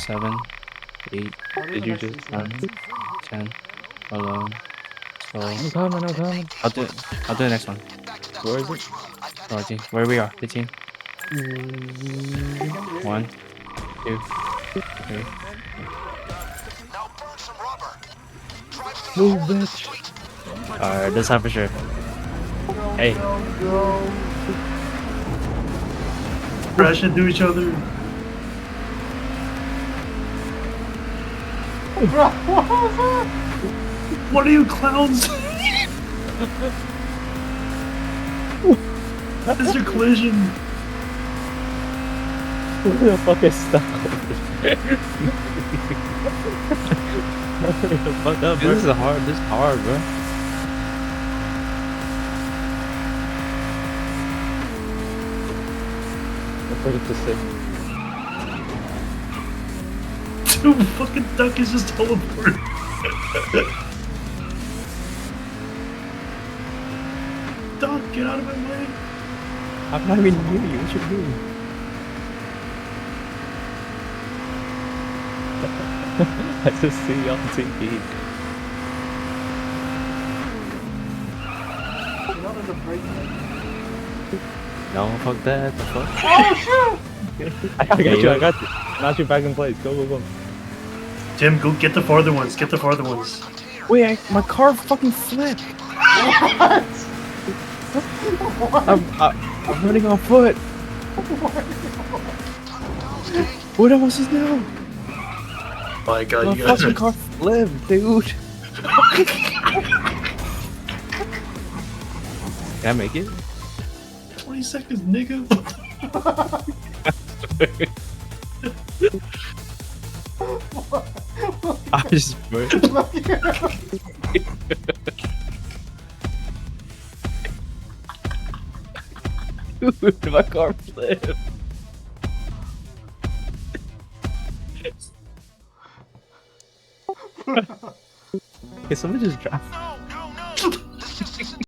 7, 8. Did you just 9, 10, 11, 12. I'm coming. I'll do the next one. Where is it? Roger, where we are, 15. 1, 2, 3. Move, bitch. Alright, this time for sure. Hey. Crash into each other. What are you clowns? What is your collision? Who the fuck is stuck over there? Hurry the fuck up, bro. This is hard, bro. I forgot to say. Dude, fucking duck is just teleported. Duck, get out of my way. I'm not even near you. What you doing? I just see you on TV. No, fuck that. The fuck? I got you. I got you. Knock you back in place. Go. Tim, go get the farther ones. Get the farther ones. Wait, my car fucking flipped. I'm running on foot. What am I supposed to do? My God, My you guys fucking are... car flipped, dude. Can I make it? 20 seconds, nigga. I just Dude, my car flipped. Can someone just drive?